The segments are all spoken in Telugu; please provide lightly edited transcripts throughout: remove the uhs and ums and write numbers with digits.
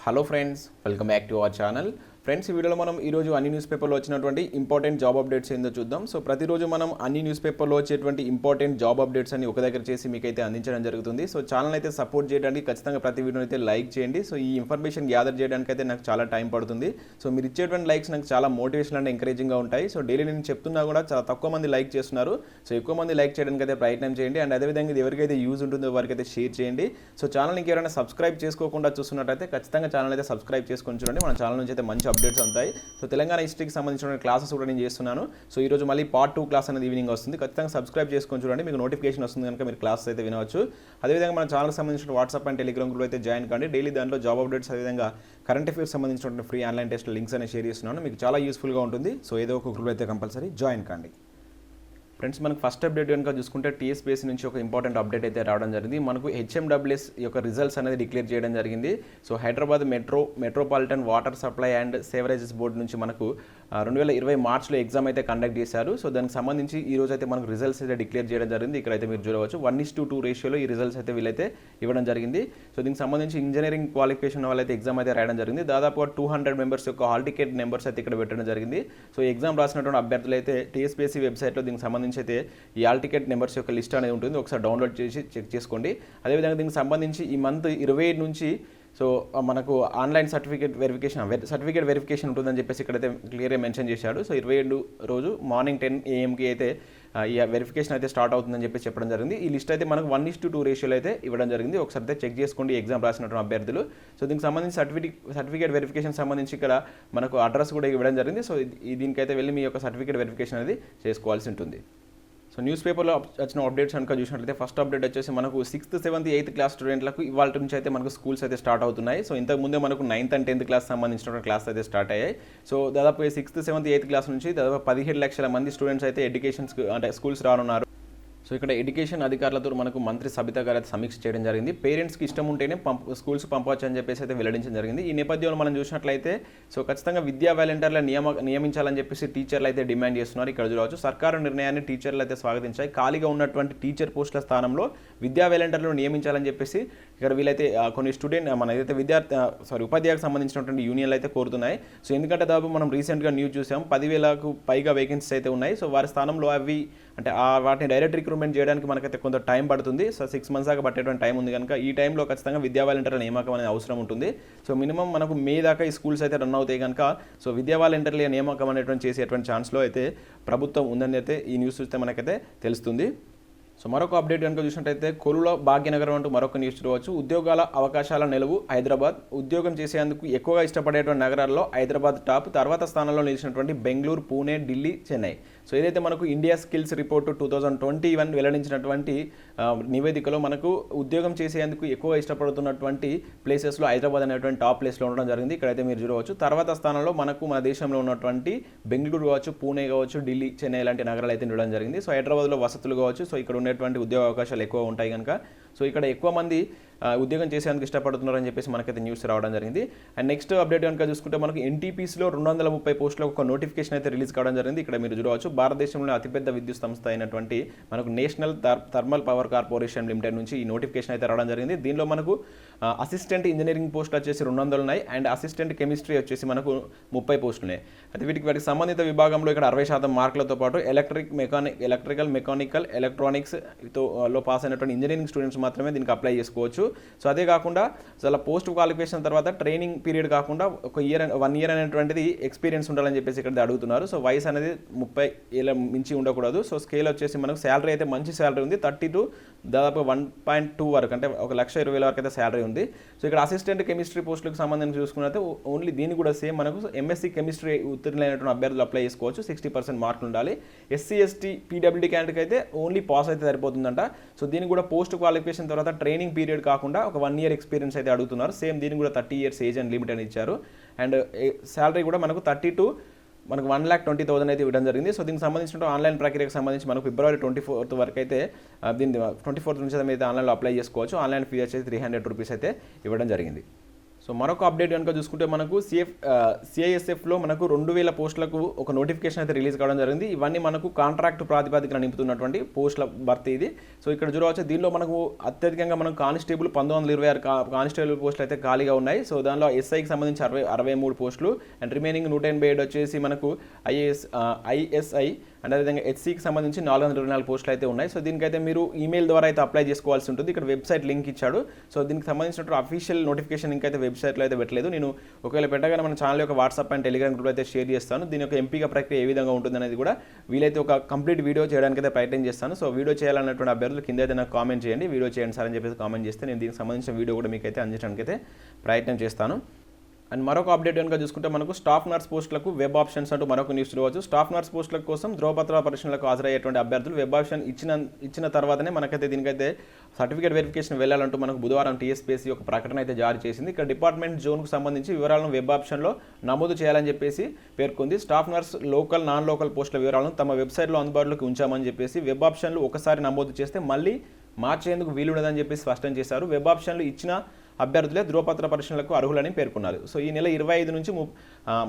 Hello friends, welcome back to our channel. Friends, ఈ వీడియోలో మనం ఈరోజు అన్ని న్యూస్ పేపర్లో వచ్చినటువంటి ఇంపార్టెంట్ జాబ్ అప్డేట్స్ ఏందో చూద్దాం. సో ప్రతిరోజు మనం అన్ని న్యూస్ పేపర్లో వచ్చేటువంటి ఇంపార్టెంట్ జాబ్ అప్డేట్స్ అని ఒక దగ్గర చేసి మీకైతే అందించడం జరుగుతుంది. సో ఛానల్ అయితే సపోర్ట్ చేయడానికి ఖచ్చితంగా ప్రతి వీడియో అయితే లైక్ చేయండి. సో ఈ ఇన్ఫర్మేషన్ గ్యాదర్ చేయడానికి అయితే నాకు చాలా టైం పడుతుంది. సో మీరు ఇచ్చేటువంటి లైక్స్ నాకు చాలా మోటివేషన్ అండ్ ఎంకరేజింగ్గా ఉంటాయి. సో డైలీ నేను చెప్తున్నా కూడా చాలా తక్కువ మంది లైక్ చేస్తున్నారు. సో ఎక్కువ మంది లైక్ చేయడానికి అయితే ప్రయత్నం చేయండి. అండ్ అదేవిధంగా ఇది ఎవరికైతే యూజ్ ఉంటుందో వారికి అయితే షేర్ చేయండి. సో ఛానల్ ఎవరైనా సబ్స్క్రైబ్ చేసుకోకుండా చూస్తున్నట్టయితే ఖచ్చితంగా ఛానల్ అయితే సబ్స్క్రైబ్ చేసుకొని చూడండి. మన ఛానల్ నుంచి అయితే మంచి అప్డేట్స్ ఉంటాయి. సో తెలంగాణ హిస్టరీకి సంబంధించిన క్లాసెస్ కూడా నేను చేస్తున్నాను. సో ఈరోజు మళ్ళీ పార్ట్ 2 క్లాస్ అనేది ఈవినింగ్ వస్తుంది. ఖచ్చితంగా సబ్స్క్రైబ్ చేసుకొని చూడండి, మీకు నోటిఫికేషన్ వస్తుంది కనుక మీరు క్లాసెస్ అయితే వినవచ్చు. అదేవిధంగా మన ఛానల్కి సంబంధించిన వాట్సాప్ అండ్ టెలిగ్రామ్ గ్రూప్ అయితే జాయిన్ కండి. డైలీ దాంట్లో జాబ్ అప్డేట్స్ అదేవిధంగా కరెంట్ అఫేర్స్ సంబంధించిన ఫ్రీ ఆన్లైన్ టెస్ట్ లింక్స్ అనేది షేర్ చేస్తున్నాను. మీకు చాలా యూస్ఫుల్గా ఉంటుంది. సో ఏదో ఒక గ్రూప్ అయితే కంపల్సరీ జాయిన్ కండి. ఫ్రెండ్స్, మనకు ఫస్ట్ అప్డేట్ కనుక చూసుకుంటే TSPSC నుంచి ఒక ఇంపార్టెంట్ అప్డేట్ అయితే రావడం జరిగింది. మనకు HMWS యొక్క రిజల్ట్స్ అనేది డిక్లేర్ చేయడం జరిగింది. So Hyderabad metropolitan water supply and sewerages board నుంచి మనకు 2020 మార్చ్లో ఎగ్జామ్ అయితే కండక్ట్ చేశారు. సో దానికి సంబంధించి ఈ రోజు అయితే మనకు రిజల్ట్స్ అయితే డిక్లేర్ చేయడం జరిగింది. ఇక్కడైతే మీరు చూడవచ్చు 1:2 రేషియోలో ఈ రిజల్ట్స్ అయితే వీళ్ళైతే ఇవ్వడం జరిగింది. సో దీనికి సంబంధించి ఇంజనీరింగ్ క్వాలిఫికేషన్ వాళ్ళైతే ఎగ్జామ్ అయితే రాయడం జరిగింది. దాదాపుగా 200 మెంబర్స్ యొక్క హాల్ టికెట్ నెంబర్స్ అయితే ఇక్కడ పెట్టడం జరిగింది. సో ఎగ్జామ్ రాసినటువంటి అభ్యర్థులు అయితే TSPSC వెబ్సైట్లో దీనికి సంబంధించి అయితే ఈ హాల్ టికెట్ నెంబర్స్ యొక్క లిస్ట్ అనేది ఉంటుంది. ఒకసారి డౌన్లోడ్ చేసి చెక్ చేసుకోండి. అదేవిధంగా దీనికి సంబంధించి ఈ మంత్ 27 నుంచి సో మనకు ఆన్లైన్ సర్టిఫికేట్ వెరిఫికేషన్ ఉంటుందని చెప్పేసి ఇక్కడైతే క్లియర్గా మెన్షన్ చేశాడు. సో 27 రోజు మార్నింగ్ 10 AM అయితే ఈ వెరిఫికేషన్ అయితే స్టార్ట్ అవుతుందని చెప్పి చెప్పడం జరిగింది. ఈ లిస్ట్ అయితే మనకు 1:2 రేషియోలో అయితే ఇవ్వడం జరిగింది. ఒకసారి అయితే చెక్ చేసుకోండి ఎగ్జామ్ రాసినటువంటి అభ్యర్థులు. సో దీనికి సంబంధించి సర్టిఫికేట్ వెరిఫికేషన్ సంబంధించి ఇక్కడ మనకు అడ్రస్ కూడా ఇవ్వడం జరిగింది. సో దీనికైతే వెళ్ళి మీ యొక్క సర్టిఫికేట్ వెరిఫికేషన్ అనేది చేసుకోవాల్సి ఉంటుంది. సో న్యూస్ పేపర్లో వచ్చిన అప్డేట్స్ కనుక చూసినట్లయితే ఫస్ట్ అప్డేట్ వచ్చేసి మనకు 6th, 7th, 8th క్లాస్ స్టూడెంట్లకు ఇవాళ నుంచి అయితే మనకు స్కూల్స్ అయితే స్టార్ట్ అవుతున్నాయి. సో ఇంతకుముందే మనకు 9th and 10th క్లాస్ సంబంధించిన క్లాస్ అయితే స్టార్ట్ అయ్యాయి. సో దాదాపు 6th, 7th, 8th క్లాస్ నుంచి దాదాపు 17 లక్షల మంది స్టూడెంట్స్ అయితే స్కూల్స్ రానున్నారు. సో ఇక్కడ ఎడ్యుకేషన్ అధికారులతో మనకు మంత్రి సబితా గారు అయితే సమీక్ష చేయడం జరిగింది. పేరెంట్స్కి ఇష్టం ఉంటేనే స్కూల్స్ పంపవచ్చు అని చెప్పేసి అయితే వెల్లడించడం జరిగింది. ఈ నేపథ్యంలో మనం చూసినట్లయితే సో ఖచ్చితంగా విద్యా వాలంటీర్ల నియమించాలని చెప్పేసి టీచర్లు అయితే డిమాండ్ చేస్తున్నారు. ఇక్కడ చూడవచ్చు సర్కారు నిర్ణయాన్ని టీచర్లు అయితే స్వాగతించాయి. ఖాళీగా ఉన్నటువంటి టీచర్ పోస్టుల స్థానంలో విద్యా వాలంటీర్లను నియమించాలని చెప్పేసి ఇక్కడ వీళ్ళైతే కొన్ని మన ఏదైతే ఉపాధ్యాయులకు సంబంధించినటువంటి యూనియన్లు అయితే కోరుతున్నాయి. సో ఎందుకంటే దాదాపు మనం రీసెంట్గా న్యూస్ చూసాం, 10,000కు పైగా వేకెన్సీస్ అయితే ఉన్నాయి. సో వారి స్థానంలో అవి వాటిని డైరెక్ట్ రిక్రూట్మెంట్ చేయడానికి మనకైతే కొంత టైం పడుతుంది. సో 6 months దాకా పట్టేటువంటి టైం ఉంది కనుక ఈ టైంలో ఖచ్చితంగా విద్యా వాలంటీర్ల నియామకం అనేది అవసరం ఉంటుంది. సో మినిమం మనకు మే దాకా ఈ స్కూల్స్ అయితే రన్ అవుతాయి కనుక సో విద్యా వాలంటీర్ల నియామకం అనేటువంటి చేసేటువంటి ఛాన్స్లో అయితే ప్రభుత్వం ఉందని అయితే ఈ న్యూస్ చూస్తే మనకైతే తెలుస్తుంది. సో మరొక అప్డేట్ కనుక చూసినట్టయితే కొలులో భాగ్యనగరం అంటూ మరొక న్యూస్ చూడవచ్చు. ఉద్యోగాల అవకాశాల నెలవు హైదరాబాద్. ఉద్యోగం చేసేందుకు ఎక్కువగా ఇష్టపడేటువంటి నగరాల్లో హైదరాబాద్ టాప్. తర్వాత స్థానంలో నిలిచినటువంటి బెంగళూరు, పూణే, ఢిల్లీ, చెన్నై. సో ఏదైతే మనకు ఇండియా స్కిల్స్ రిపోర్టు 2021 వెల్లడించినటువంటి నివేదికలో మనకు ఉద్యోగం చేసేందుకు ఎక్కువ ఇష్టపడుతున్నటువంటి ప్లేసెస్లో హైదరాబాద్ అనేటువంటి టాప్ ప్లేస్లో ఉండడం జరిగింది. ఇక్కడైతే మీరు చూడవచ్చు. తర్వాత స్థానంలో మనకు మన దేశంలో ఉన్నటువంటి బెంగళూరు కావచ్చు, పూణే కావచ్చు, ఢిల్లీ, చెన్నై లాంటి నగరాలు అయితే ఉండడం జరిగింది. సో హైదరాబాద్లో వసతులు కావచ్చు, సో ఇక్కడ ఉన్నటువంటి ఉద్యోగ అవకాశాలు ఎక్కువ ఉంటాయి కనుక సో ఇక్కడ ఎక్కువ మంది ఉద్యోగం చేసేందుకు ఇష్టపడుతున్నారని చెప్పేసి మనకైతే న్యూస్ రావడం జరిగింది. అండ్ నెక్స్ట్ అప్డేట్ కనుక చూసుకుంటే మనకు NTPCలో 230 పోస్టులకు ఒక నోటిఫికేషన్ అయితే రిలీజ్ కావడం జరిగింది. ఇక్కడ మీరు చూడవచ్చు. భారతదేశంలోని అతిపెద్ద విద్యుత్ సంస్థ అయినటువంటి మనకు national thermal power corporation limited నుంచి ఈ నోటిఫికేషన్ అయితే రావడం జరిగింది. దీనిలో మనకు అసిస్టెంట్ ఇంజనీరింగ్ పోస్టులు వచ్చేసి 200 ఉన్నాయి. అండ్ అసిస్టెంట్ కెమిస్ట్రీ వచ్చేసి మనకు 30 పోస్టులు ఉన్నాయి. అయితే వాటికి సంబంధిత విభాగంలో ఇక్కడ 60% మార్కులతో పాటు ఎలక్ట్రికల్, మెకానికల్, ఎలక్ట్రానిక్స్ లో పాస్ అయినటువంటి ఇంజనీరింగ్ స్టూడెంట్స్ మాత్రమే దీనికి అప్లై చేసుకోవచ్చు. సో అదే కాకుండా చాలా పోస్ట్ క్వాలిఫికేషన్ తర్వాత ట్రైనింగ్ పీరియడ్ కాకుండా 1 year అనేటువంటిది ఎక్స్పీరియన్స్ ఉండాలని చెప్పేసి ఇక్కడ అడుగుతున్నారు. సో వయసు అనేది 30 ఏళ్ళ మించి ఉండకూడదు. సో స్కేల్ వచ్చేసి మనకు శాలరీ అయితే మంచి శాలరీ ఉంది. 30 to దాదాపు 1.2 వరకు, అంటే 1,20,000 వరకు అయితే శాలరీ ఉంది. సో ఇక్కడ అసిస్టెంట్ కెమిస్ట్రీ పోస్టులకు సంబంధించి చూసుకున్నట్లయితే ఓన్లీ దీన్ని కూడా సేమ్ మనకు MSc కెమిస్ట్రీ ఉత్తీర్ణులైనటువంటి అభ్యర్థులు అప్లై చేసుకోవచ్చు. 60% మార్కులు ఉండాలి. SC, ST, PWD క్యాండిడేట్ అయితే ఓన్లీ పాస్ అయితే సరిపోతుందంట. సో దీనికి కూడా పోస్ట్ క్వాలిఫికేషన్ తర్వాత ట్రైనింగ్ పీరియడ్ కాకుండా ఒక 1 year ఎక్స్పీరియన్స్ అయితే అడుగుతున్నారు. సేమ్ దీనికి కూడా 30 years ఏజ్ అండ్ లిమిట్ అని ఇచ్చారు. అండ్ శాలరీ కూడా మనకు 30 to మనకు 1,20,000 అయితే ఇవ్వడం జరిగింది. సో దీనికి సంబంధించిన ఆన్లైన్ ప్రక్రియకు సంబంధించి మనకు February 24th వరకు అయితే దీన్ని 24th నుంచి అయితే ఆన్లైన్లో అప్లై చేసుకోవచ్చు. ఆన్లైన్ ఫీ వచ్చేసి 300 రూపీస్ అయితే ఇవ్వడం జరిగింది. సో సో మరొక అప్డేట్ కనుక చూసుకుంటే మనకు సిఐఎస్ఎఫ్లో మనకు 2000 పోస్టులకు ఒక నోటిఫికేషన్ అయితే రిలీజ్ కావడం జరిగింది. ఇవన్నీ మనకు కాంట్రాక్ట్ ప్రాతిపదికన నింపుతున్నటువంటి పోస్టుల భర్తీ ఇది. సో ఇక్కడ చూడవచ్చు దీనిలో మనకు అత్యధికంగా మనం కానిస్టేబుల్ 1926 కానిస్టేబుల్ పోస్టులు అయితే ఖాళీగా ఉన్నాయి. సో దానిలో ఎస్ఐకి సంబంధించి 63 పోస్టులు అండ్ రిమైనింగ్ 187 వచ్చేసి మనకు ఐఎస్ఐ అండ్ అదేవిధంగా హెచ్సికి సంబంధించి 424 పోస్టులు అయితే ఉన్నాయి. సో దీనికైతే మీరు ఈమెయిల్ ద్వారా అయితే అప్లై చేసుకోవాల్సి ఉంటుంది. ఇక్కడ వెబ్సైట్ లింక్ ఇచ్చాడు. సో దీనికి సంబంధించినటువంటి అఫీషియల్ నోటిఫికేషన్ లింక్ అయితే వెబ్సైట్లో అయితే పెట్టలేదు. నేను ఒకవేళ పెట్టగానే మన ఛానల్ యొక్క వాట్సాప్ అండ్ టెలిగ్రామ్ గ్రూప్ అయితే షేర్ చేస్తాను. దీని యొక్క ఎంపిక ప్రక్రియ ఏ విధంగా ఉంటుంది అనేది కూడా వీలైతే ఒక కంప్లీట్ వీడియో చేయడానికి అయితే ప్రయత్నం చేస్తాను. సో వీడియో చేయాలన్నటువంటి అభ్యర్థులు కింద అయితే నాకు కామెంట్ చేయండి, వీడియో చేయండి సార్ అని చెప్పేసి కామెంట్ చేస్తే నేను దీనికి సంబంధించిన వీడియో కూడా మీకు అయితే అందించడానికి అయితే ప్రయత్నం చేస్తాను. అండ్ మరొక అప్డేట్ కనుక చూసుకుంటే మనకు స్టాఫ్ నర్స్ పోస్టులకు వెబ్ ఆప్షన్స్ అంటూ మరొక న్యూస్ చూడవచ్చు. స్టాఫ్ నర్స్ పోస్టుల కోసం ధ్రువపత్ర పరీక్షలకు హాజరయ్యేటువంటి అభ్యర్థులు వెబ్ ఆప్షన్ ఇచ్చిన తర్వాతనే మనకైతే దీనికైతే సర్టిఫికేట్ వెరిఫికేషన్ వెళ్ళాలంటూ మనకు బుధవారం TSPSC ఒక ప్రకటన అయితే జారీ చేసింది. ఇక్కడ డిపార్ట్మెంట్ జోన్కు సంబంధించి వివరాలను వెబ్ ఆప్షన్లో నమోదు చేయాలని చెప్పేసి పేర్కొంది. Staff nurse local non local పోస్టుల వివరాలను తమ వెబ్సైట్లో అందుబాటులోకి ఉంచామని చెప్పేసి వెబ్ ఆప్షన్లు ఒకసారి నమోదు చేస్తే మళ్ళీ మార్చేందుకు వీలుండదని చెప్పేసి స్పష్టం చేశారు. వెబ్ ఆప్షన్లు ఇచ్చిన అభ్యర్థులే ధృవపత్ర పరీక్షలకు అర్హులని పేర్కొన్నారు. సో ఈ నెల 25 నుంచి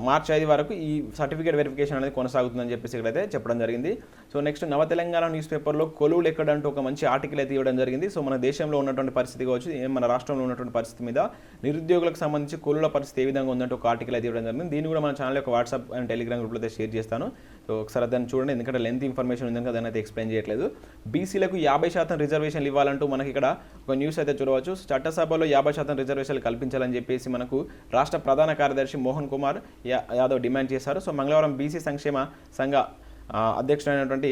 మార్చి 5 వరకు ఈ సర్టిఫికేట్ వెరిఫికేషన్ అనేది కొనసాగుతుందని చెప్పేసి ఇక్కడైతే చెప్పడం జరిగింది. సో నెక్స్ట్ నవ తెలంగాణ న్యూస్ పేపర్లో కొలువులు ఎక్కడంటూ ఒక మంచి ఆర్టికల్ అయితే ఇవ్వడం జరిగింది. సో మన దేశంలో ఉన్నటువంటి పరిస్థితి కావచ్చు, మన రాష్ట్రంలో ఉన్నటువంటి పరిస్థితి మీద నిరుద్యోగులకు సంబంధించి కొలువుల పరిస్థితి ఏ విధంగా ఉందంటే ఒక ఆర్టికల్ అయితే ఇవ్వడం జరిగింది. దీన్ని కూడా మన ఛానల్ యొక్క వాట్సాప్ అండ్ టెలిగ్రామ్ గ్రూప్లో అయితే షేర్ చేస్తాను. సో ఒకసారి దాన్ని చూడండి, ఎందుకంటే లెంత్ ఇన్ఫర్మేషన్ ఉంది కనుక దాన్ని అయితే ఎక్స్ప్లెయిన్ చేయట్లేదు. బీసీలకు 50% రిజర్వేషన్లు ఇవ్వాలంటూ మనకి ఇక్కడ ఒక న్యూస్ అయితే చూడవచ్చు. చట్టసభలో 50% రిజర్వేషన్లు కల్పించాలని చెప్పేసి మనకు రాష్ట్ర ప్రధాన కార్యదర్శి మోహన్ కుమార్ యాదవ్ డిమాండ్ చేశారు. సో మంగళవారం బీసీ సంక్షేమ సంఘ అధ్యక్షుడైనటువంటి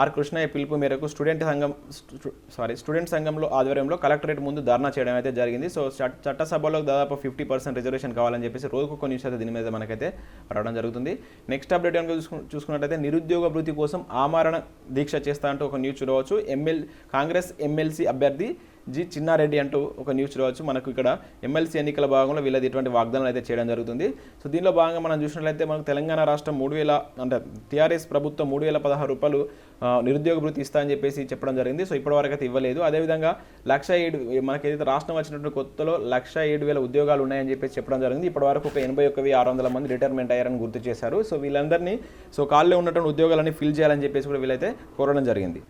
ఆర్ కృష్ణయ్య పిలుపు మేరకు స్టూడెంట్ సంఘంలో ఆధ్వర్యంలో కలెక్టరేట్ ముందు ధర్నా చేయడం అయితే జరిగింది. సో చట్టసభలో దాదాపు 50% రిజర్వేషన్ కావాలని చెప్పేసి రోజుకు కొన్ని న్యూస్ అయితే దీని మీద మనకైతే రావడం జరుగుతుంది. నెక్స్ట్ అప్డేట్ కనుక చూసుకున్నట్టయితే నిరుద్యోగ భృతి కోసం ఆమరణ దీక్ష చేస్తా అంటూ ఒక న్యూస్ చూడవచ్చు. కాంగ్రెస్ ఎమ్మెల్సీ అభ్యర్థి జి చిన్నారెడ్డి అంటూ ఒక న్యూస్ చూడవచ్చు. మనకు ఇక్కడ ఎమ్మెల్సీ ఎన్నికల భాగంలో వీళ్ళది ఇటువంటి వాగ్దానాలు అయితే చేయడం జరుగుతుంది. సో దీనిలో భాగంగా మనం చూసినట్లయితే మనకు తెలంగాణ రాష్ట్రం 3000 అంటే టీఆర్ఎస్ ప్రభుత్వం 3016 రూపాయలు నిరుద్యోగ భృతి ఇస్తా అని చెప్పేసి చెప్పడం జరిగింది. సో ఇప్పటివరకు అయితే ఇవ్వలేదు. అదేవిధంగా 1,07,000 మనకి ఏదైతే రాష్ట్రం వచ్చినటువంటి కొత్తలో 1,07,000 ఉద్యోగాలు ఉన్నాయని చెప్పేసి చెప్పడం జరిగింది. ఇప్పటివరకు ఒక 81,600 మంది రిటైర్మెంట్ అయ్యారని గుర్తు చేశారు. సో వీళ్ళందరినీ ఖాళీలో ఉన్నటువంటి ఉద్యోగాలని ఫిల్ చేయాలని చెప్పేసి కూడా వీళ్ళైతే కోరడం జరిగింది.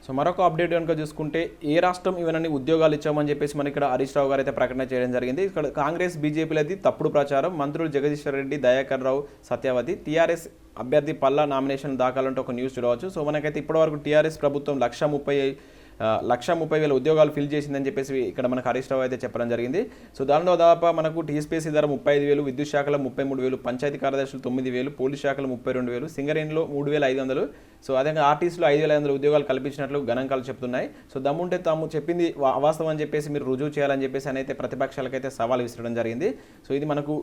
సో మరొక అప్డేట్ కనుక చూసుకుంటే ఏ రాష్ట్రం ఇవన్నీ ఉద్యోగాలు ఇచ్చామని చెప్పేసి మనకి ఇక్కడ హరీష్ రావు గారు అయితే ప్రకటన చేయడం జరిగింది. ఇక్కడ కాంగ్రెస్ బీజేపీలది తప్పుడు ప్రచారం. మంత్రులు జగదీశ్వర్ రెడ్డి, దయాకర్ రావు, సత్యవతి టీఆర్ఎస్ అభ్యర్థి పల్లా నామినేషన్ దాఖలంటే ఒక న్యూస్ చూడవచ్చు. సో మనకైతే ఇప్పటివరకు టీఆర్ఎస్ ప్రభుత్వం 1,30,000 ఉద్యోగాలు ఫిల్ చేసిందని చెప్పేసి ఇక్కడ మనకు హరీష్ రావు అయితే చెప్పడం జరిగింది. సో దానిలో దాదాపు మనకు TSPSC ధర 35,000, విద్యుత్ శాఖలో 33,000, పంచాయతీ కార్యదర్శులు 9,000, పోలీస్ శాఖలో 32,000, సింగరేణిలో 3,500, సో అదేవిధంగా ఆర్టీసీలో 5,500 ఉద్యోగాలు కల్పించినట్లు గణాంకాలు చెప్తున్నాయి. సో దమ్ముంటే తాము చెప్పింది అవాస్తవం అని చెప్పేసి మీరు రుజువు చేయాలని చెప్పేసి అని అయితే ప్రతిపక్షాలకైతే సవాల్ విసరడం జరిగింది. సో ఇది మనకు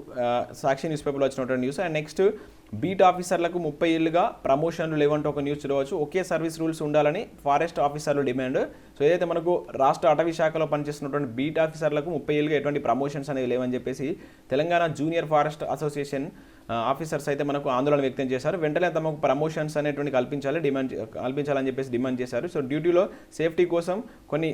సాక్షి న్యూస్ పేపర్లో వచ్చినటువంటి న్యూస్. అండ్ నెక్స్ట్ బీట్ ఆఫీసర్లకు 30 ఏళ్లుగా ప్రమోషన్లు లేవంటూ ఒక న్యూస్ చూడవచ్చు. ఒకే సర్వీస్ రూల్స్ ఉండాలని ఫారెస్ట్ ఆఫీసర్లు డిమాండ్. సో ఏదైతే మనకు రాష్ట్ర అటవీ శాఖలో పనిచేస్తున్నటువంటి బీట్ ఆఫీసర్లకు 30 ఏళ్ళుగా ఎటువంటి ప్రమోషన్స్ అనేవి లేవని చెప్పేసి Telangana junior forest association officers అయితే మనకు ఆందోళన వ్యక్తం చేశారు. వెంటనే తమకు ప్రమోషన్స్ అనేటువంటి కల్పించాలని చెప్పేసి డిమాండ్ చేశారు. సో డ్యూటీలో సేఫ్టీ కోసం కొన్ని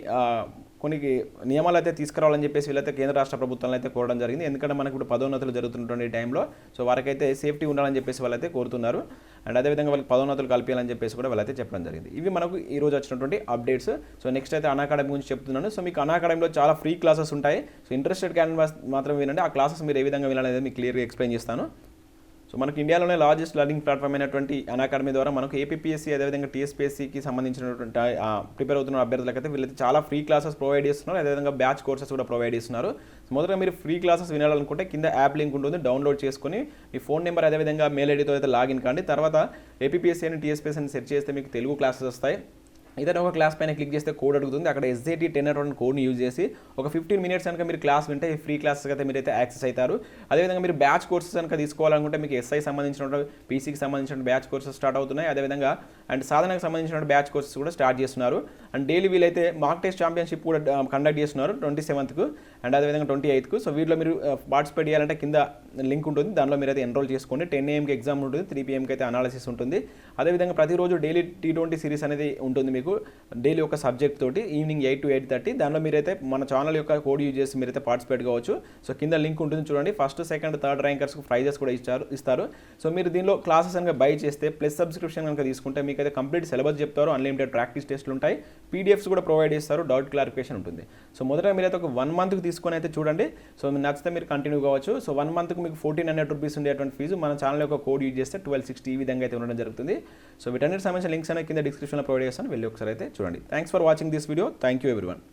నియమాలు అయితే తీసుకురావాలని చెప్పేసి వీళ్ళైతే కేంద్ర రాష్ట్ర ప్రభుత్వాలను అయితే కోరడం జరిగింది. ఎందుకంటే మనకు ఇప్పుడు పదోన్నతులు జరుగుతున్నటువంటి టైంలో సో వారికైతే సేఫ్టీ ఉండాలని చెప్పేసి వాళ్ళైతే కోరుతున్నారు. అండ్ అదేవిధంగా వాళ్ళకి పదోన్నతులు కల్పించాలని చెప్పేసి కూడా వాళ్ళైతే చెప్పడం జరిగింది. ఇవి మనకు ఈ రోజు వచ్చినటువంటి అప్డేట్స్. సో నెక్స్ట్ అయితే అకాడమీ గురించి చెప్తున్నాను. సో మీకు అకాడమీలో చాలా ఫ్రీ క్లాసెస్ ఉంటాయి. సో ఇంట్రెస్టెడ్ క్యాండిడేట్స్ మాత్రం వినండి. ఆ క్లాసెస్ మీరు ఏ విధంగా వినాలనేది మీకు క్లియర్గా ఎక్స్ప్లెయిన్ చేస్తాను. సో మనకి ఇండియాలోనే లార్జెస్ట్ లెర్నింగ్ ప్లాట్ఫామ్ అయినటువంటి అకాడమీ ద్వారా మనకు ఏపీపీఎస్సీ అదేవిధంగా TSPSCకి సంబంధించినటువంటి ప్రిపేర్ అవుతున్న అభ్యర్థులకైతే వీళ్ళైతే చాలా ఫ్రీ క్లాసెస్ ప్రొవైడ్ చేస్తున్నారు. అదేవిధంగా బ్యాచ్ కోర్సెస్ కూడా ప్రొవైడ్ చేస్తున్నారు. మొదటగా మీరు ఫ్రీ క్లాసెస్ వినాలనుకుంటే కింద యాప్ లింక్ ఉంటుంది, డౌన్లోడ్ చేసుకొని మీ ఫోన్ నెంబర్ అదేవిధంగా మెయిల్ ఐడితో అయితే లాగిన్ కండి. తర్వాత ఏపీపీఎస్సీ అని TSPSC అని సెర్చ్ చేస్తే మీకు తెలుగు క్లాసెస్ వస్తాయి. ఏదైనా ఒక క్లాస్ పైన క్లిక్ చేస్తే కోడ్ అడుగుతుంది. అక్కడ SJT10 అటువంటి కోడ్ని యూజ్ చేసి ఒక 15 మినిట్స్ కనుక మీరు క్లాస్ వింటే ఫ్రీ క్లాసెస్ అయితే మీరైతే యాక్సెస్ అవుతారు. అదేవిధంగా మీరు బ్యాచ్ కోర్సెస్ కనుక తీసుకోవాలనుకుంటే మీకు SI సంబంధించిన PCకి సంబంధించిన బ్యాచ్ కోర్సెస్ స్టార్ట్ అవుతున్నాయి. అదేవిధంగా అండ్ సాధనకు సంబంధించిన బ్యాచ్ కోర్సెస్ కూడా స్టార్ట్ చేస్తున్నారు. అండ్ డైలీ వీలైతే మాక్ టెస్ట్ ఛాంపియన్షిప్ కూడా కండక్ట్ చేస్తున్నారు 27th అండ్ అదేవిధంగా 28th. సో వీటిలో మీరు పార్టిసిపేట్ చేయాలంటే కింద లింక్ ఉంటుంది, దానిలో మీరైతే ఎన్రోల్ చేసుకోండి. 10 AM ఎగ్జామ్ ఉంటుంది, 3 PM అయితే అనాలిసిస్ ఉంటుంది. అదేవిధంగా ప్రతిరోజు డైలీ T20 సిరీస్ అనేది ఉంటుంది మీకు, డైలీ ఒక సబ్జెక్ట్ తోటి ఈవినింగ్ 8 to 8:30. దానిలో మీరైతే మన ఛానల్ యొక్క కోడ్ యూజ్ చేసి మీరైతే పార్టిసిపేట్ కావచ్చు. సో కింద లింక్ ఉంటుంది చూడండి. ఫస్ట్, సెకండ్, థర్డ్ ర్యాంకర్స్కి ప్రైజెస్ కూడా ఇస్తారు. సో మీరు దీనిలో క్లాసెస్ కనుక బై చేస్తే ప్లస్ సబ్స్క్రిప్షన్ కనుక తీసుకుంటే మీకు అయితే కంప్లీట్ సిలబస్ చెప్తారు, అన్లిమిటెడ్ ప్రాక్టీస్ టెస్ట్లు ఉంటాయి, PDFs కూడా ప్రొవైడ్ చేస్తారు, డౌట్ క్లారిఫికేషన్ ఉంటుంది. సో మొదట మీరైతే ఒక 1 monthకి తీసుకొని అయితే చూడండి. సో మీరు నచ్చితే మీరు కంటిన్యూ కావచ్చు. సో 1 monthకి మీకు 1400 రూపీస్ ఉండేటువంటి ఫీజు మన ఛానల్ యొక్క కోడ్ యూజ్ చేస్తే 1260 ఈ విధంగా అయితే ఉండడం జరుగుతుంది. సో వీటన్నిటి సంబంధించిన లింక్స్ అనేది కింద డిస్క్రిప్షన్లో ప్రొవైడ్ చేస్తాను, వెళ్ళి ఒకసారి అయితే చూడండి. Thanks for watching this video. Thank you everyone.